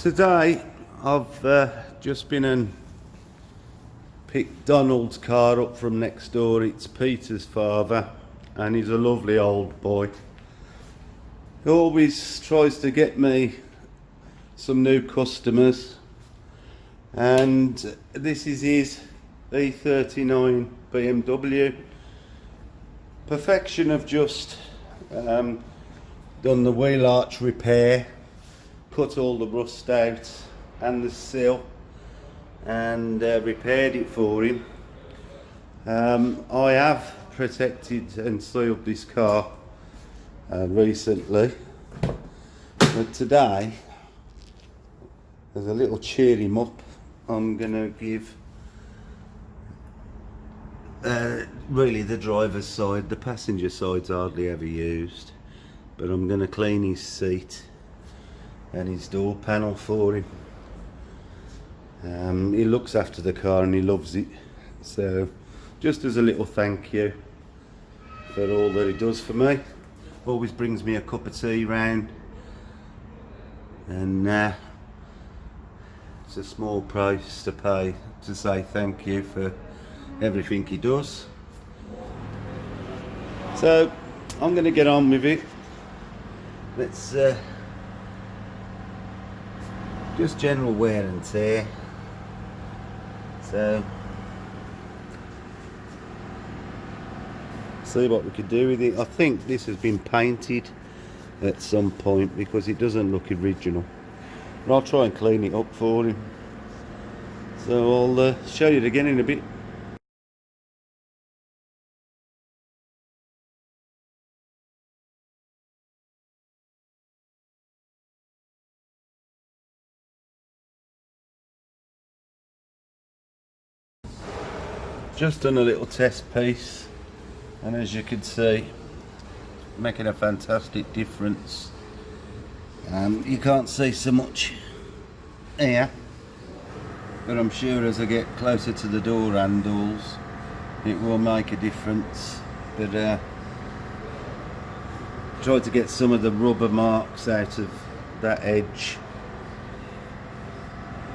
Today I've just been and picked Donald's car up from next door. It's Peter's father and he's a lovely old boy. He always tries to get me some new customers, and this is his E39 BMW. Perfection of just done the wheel arch repair, cut all the rust out and the sill, and repaired it for him. I have protected and sealed this car recently, but today, as a little cheer him up, I'm gonna give really the driver's side. The passenger side's hardly ever used, but I'm gonna clean his seat and his door panel for him. He looks after the car and he loves it, so just as a little thank you for all that he does for me. Always brings me a cup of tea round, and it's a small price to pay to say thank you for everything he does. So I'm going to get on with it. Let's just general wear and tear. So see what we could do with it. I think this has been painted at some point because it doesn't look original. But I'll try and clean it up for him. So I'll show you it again in a bit. Just done a little test piece, and as you can see, making a fantastic difference. You can't see so much here, but I'm sure as I get closer to the door handles it will make a difference. But try to get some of the rubber marks out of that edge.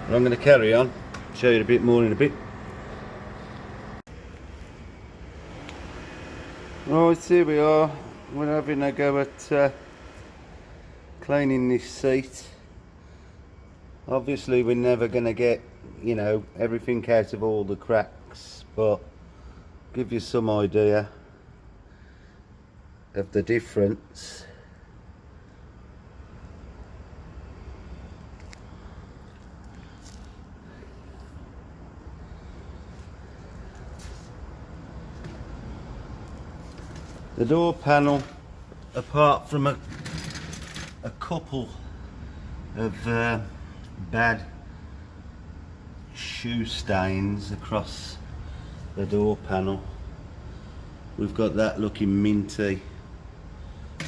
But I'm going to carry on, show you a bit more in a bit. Right, here we are. We're having a go at cleaning this seat. Obviously we're never going to get, you know, everything out of all the cracks, but give you some idea of the difference. The door panel, apart from a couple of bad shoe stains across the door panel, we've got that looking minty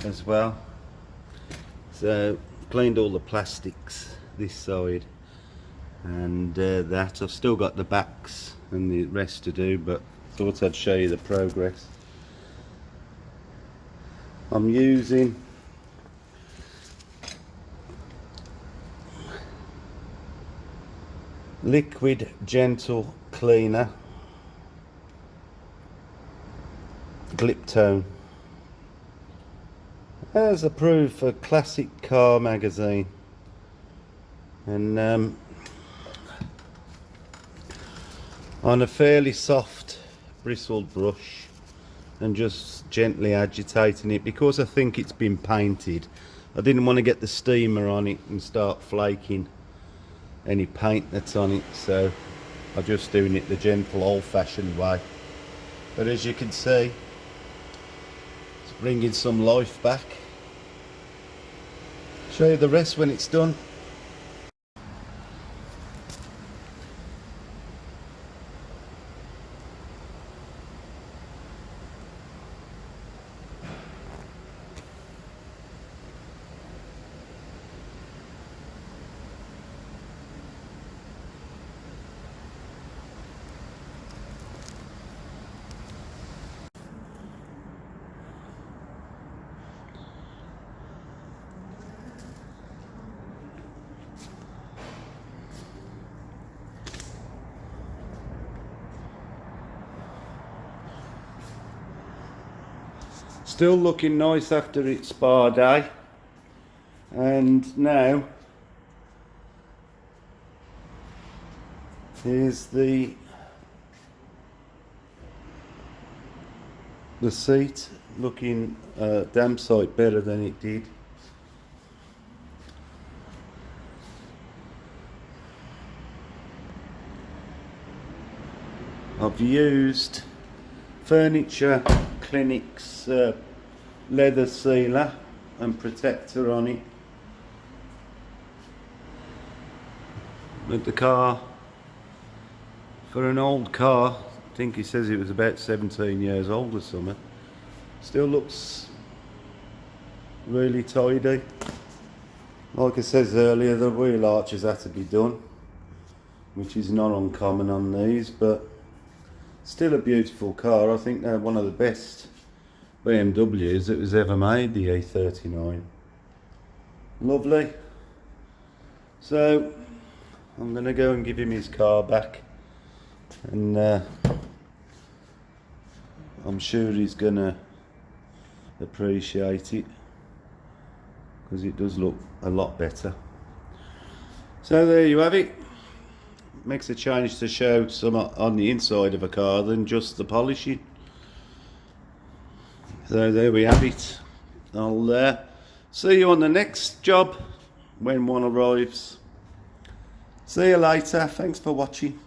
as well. So cleaned all the plastics this side, and that I've still got the backs and the rest to do, but thought I'd show you the progress. I'm using liquid gentle cleaner, Gliptone, as approved for Classic Car magazine, and on a fairly soft bristled brush, and just gently agitating it because I think it's been painted. I didn't want to get the steamer on it and start flaking any paint that's on it, so I'm just doing it the gentle old-fashioned way. But as you can see, it's bringing some life back. Show you the rest when it's done. Still looking nice after its spa day. And now here's the seat, looking damn sight better than it did. I've used Furniture Clinic's leather sealer and protector on it. But the car, for an old car, I think he says it was about 17 years old or something, still looks really tidy. Like I said earlier, the wheel arches had to be done, which is not uncommon on these, but still a beautiful car. I think they're one of the best BMWs that was ever made, the E39. Lovely. So I'm going to go and give him his car back, and I'm sure he's going to appreciate it, because it does look a lot better. So there you have it. Makes a change to show some on the inside of a car than just the polishing. So there we have it. I'll see you on the next job when one arrives. See you later. Thanks for watching.